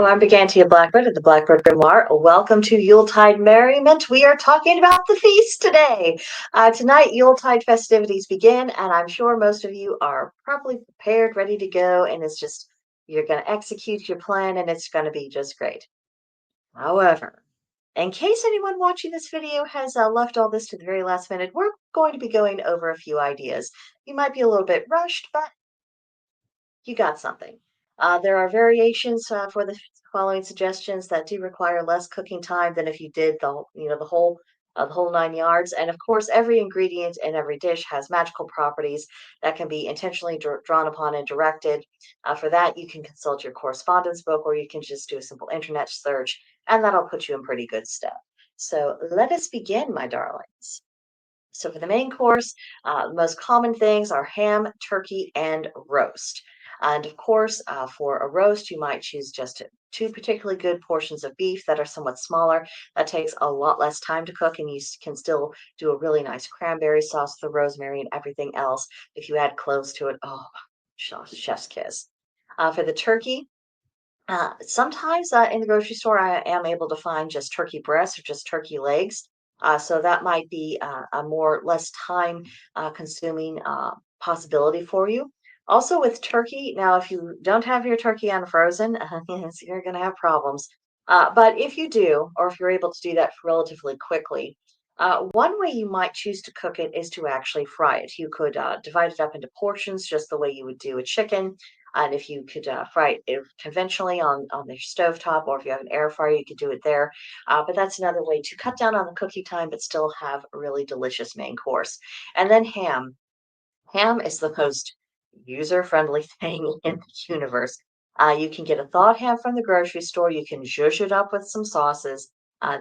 I'm BrigantiaBlackbird at the Blackbird Grimoire. Welcome to Yuletide Merriment. We are talking about the feast today. Tonight, Yuletide festivities begin, and I'm sure most of you are probably prepared, ready to go, and you're going to execute your plan, and it's going to be just great. However, in case anyone watching this video has left all this to the very last minute, we're going to be going over a few ideas. You might be a little bit rushed, but you got something. There are variations for the following suggestions that do require less cooking time than if you did the whole 9 yards. And of course, every ingredient in every dish has magical properties that can be intentionally drawn upon and directed. For that, you can consult your correspondence book, or you can just do a simple internet search, and that'll put you in pretty good stead. So let us begin, my darlings. So for the main course, the most common things are ham, turkey, and roast. And of course, for a roast, you might choose just two particularly good portions of beef that are somewhat smaller. That takes a lot less time to cook, and you can still do a really nice cranberry sauce, the rosemary, and everything else. If you add cloves to it, oh, chef's kiss. For the turkey, sometimes in the grocery store, I am able to find just turkey breasts or just turkey legs. So that might be a more less time consuming possibility for you. Also with turkey, now if you don't have your turkey unfrozen, yes, you're going to have problems. But if you do, or if you're able to do that relatively quickly, one way you might choose to cook it is to actually fry it. You could divide it up into portions just the way you would do a chicken. And if you could fry it conventionally on the stovetop, or if you have an air fryer, you could do it there. But that's another way to cut down on the cooking time, but still have a really delicious main course. And then ham. Ham is the most user-friendly thing in the universe. You can get a thawed ham from the grocery store. You can zhuzh it up with some sauces.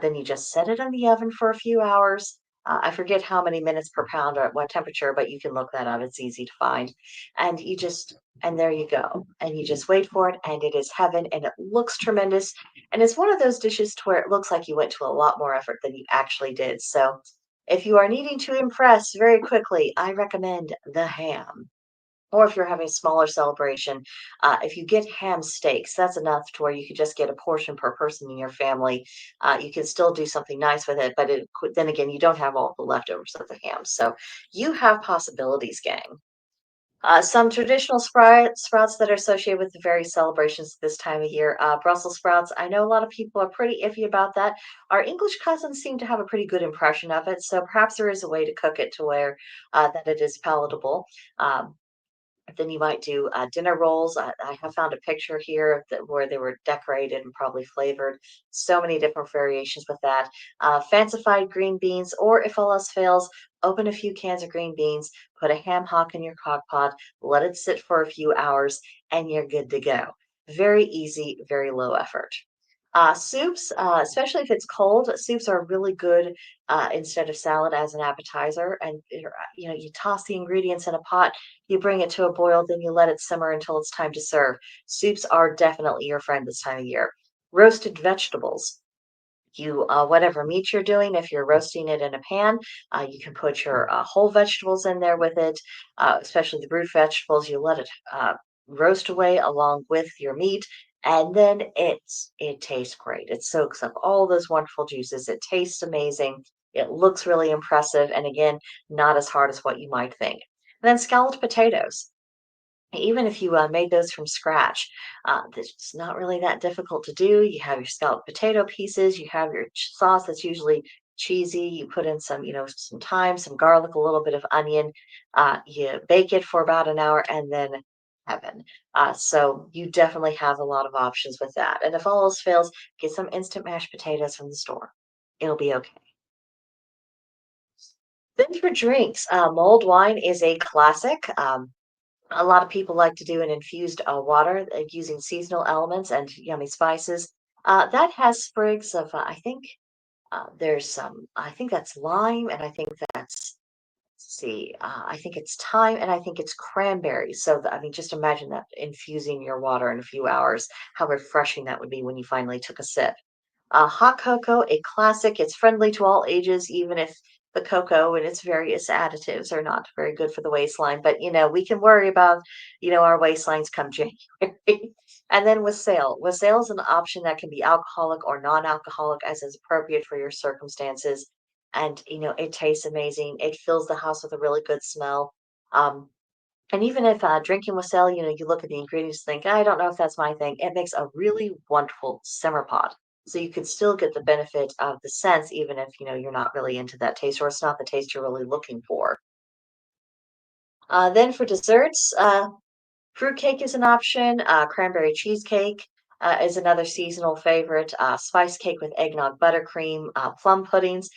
Then you just set it in the oven for a few hours. I forget how many minutes per pound or at what temperature, but you can look that up. It's easy to find. And and there you go. And you just wait for it, and it is heaven, and it looks tremendous. And it's one of those dishes to where it looks like you went to a lot more effort than you actually did. So if you are needing to impress very quickly, I recommend the ham. Or if you're having a smaller celebration, if you get ham steaks, that's enough to where you could just get a portion per person in your family. You can still do something nice with it, but then again, you don't have all the leftovers of the ham. So you have possibilities, gang. Some traditional sprouts that are associated with the various celebrations this time of year. Brussels sprouts, I know a lot of people are pretty iffy about that. Our English cousins seem to have a pretty good impression of it, so perhaps there is a way to cook it to where that it is palatable. Um, then you might do dinner rolls. I have found a picture here where they were decorated and probably flavored. So many different variations with that. Fancified green beans, or if all else fails, open a few cans of green beans, put a ham hock in your crock pot, let it sit for a few hours, and you're good to go. Very easy, very low effort. Soups, especially if it's cold, soups are really good instead of salad as an appetizer. And you toss the ingredients in a pot, you bring it to a boil, then you let it simmer until it's time to serve. Soups are definitely your friend this time of year. Roasted vegetables. Whatever meat you're doing, if you're roasting it in a pan, you can put your whole vegetables in there with it, especially the root vegetables. You let it roast away along with your meat, and then it tastes great. It soaks up all those wonderful juices. It tastes amazing. It looks really impressive, and again, not as hard as what you might think. And then scalloped potatoes. Even if you made those from scratch, it's not really that difficult to do. You have your scalloped potato pieces, you have your sauce that's usually cheesy. You put in some thyme, some garlic, a little bit of onion. You bake it for about an hour, and then heaven. So you definitely have a lot of options with that. And if all else fails, get some instant mashed potatoes from the store. It'll be okay. Then for drinks, mulled wine is a classic. A lot of people like to do an infused water using seasonal elements and yummy spices. That has sprigs of, there's some, I think that's lime, and I think that's, let's see, I think it's thyme, and I think it's cranberry. So, I mean, just imagine that infusing your water in a few hours, how refreshing that would be when you finally took a sip. Hot cocoa, a classic. It's friendly to all ages, even if the cocoa and its various additives are not very good for the waistline. But we can worry about our waistlines come January. And then wassail is an option that can be alcoholic or non-alcoholic as is appropriate for your circumstances. And it tastes amazing. It fills the house with a really good smell. Um, and even if drinking wassail, you look at the ingredients, think, I don't know if that's my thing. It makes a really wonderful simmer pot. So you could still get the benefit of the scents, even if you're not really into that taste, or it's not the taste you're really looking for. Then for desserts, fruitcake is an option. Cranberry cheesecake is another seasonal favorite. Spice cake with eggnog buttercream, plum puddings.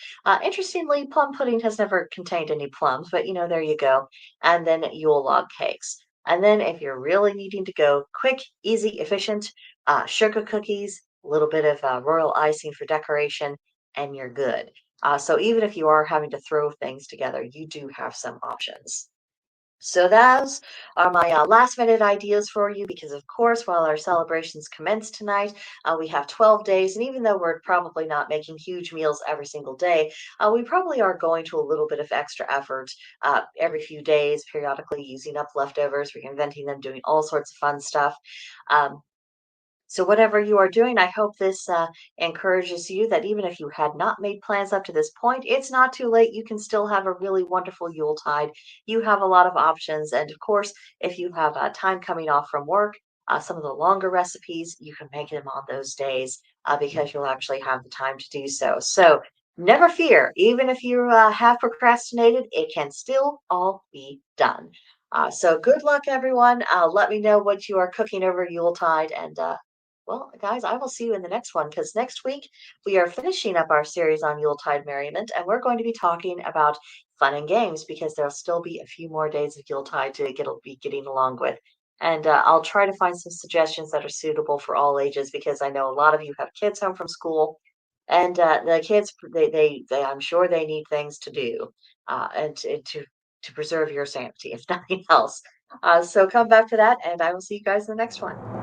Interestingly, plum pudding has never contained any plums, but there you go. And then Yule log cakes. And then if you're really needing to go quick, easy, efficient, sugar cookies, a little bit of royal icing for decoration, and you're good. So even if you are having to throw things together, you do have some options. So those are my last minute ideas for you because, of course, while our celebrations commence tonight, we have 12 days. And even though we're probably not making huge meals every single day, we probably are going to a little bit of extra effort every few days, periodically using up leftovers, reinventing them, doing all sorts of fun stuff. Um, so, whatever you are doing, I hope this encourages you that even if you had not made plans up to this point, it's not too late. You can still have a really wonderful Yuletide. You have a lot of options. And of course, if you have time coming off from work, some of the longer recipes, you can make them on those days because you'll actually have the time to do so. So, never fear, even if you have procrastinated, it can still all be done. So, good luck, everyone. Let me know what you are cooking over Yuletide and well, guys, I will see you in the next one because next week we are finishing up our series on Yuletide merriment, and we're going to be talking about fun and games because there'll still be a few more days of Yuletide to be getting along with. And I'll try to find some suggestions that are suitable for all ages because I know a lot of you have kids home from school, and the kids I'm sure they need things to do and to preserve your sanity, if nothing else. So come back to that, and I will see you guys in the next one.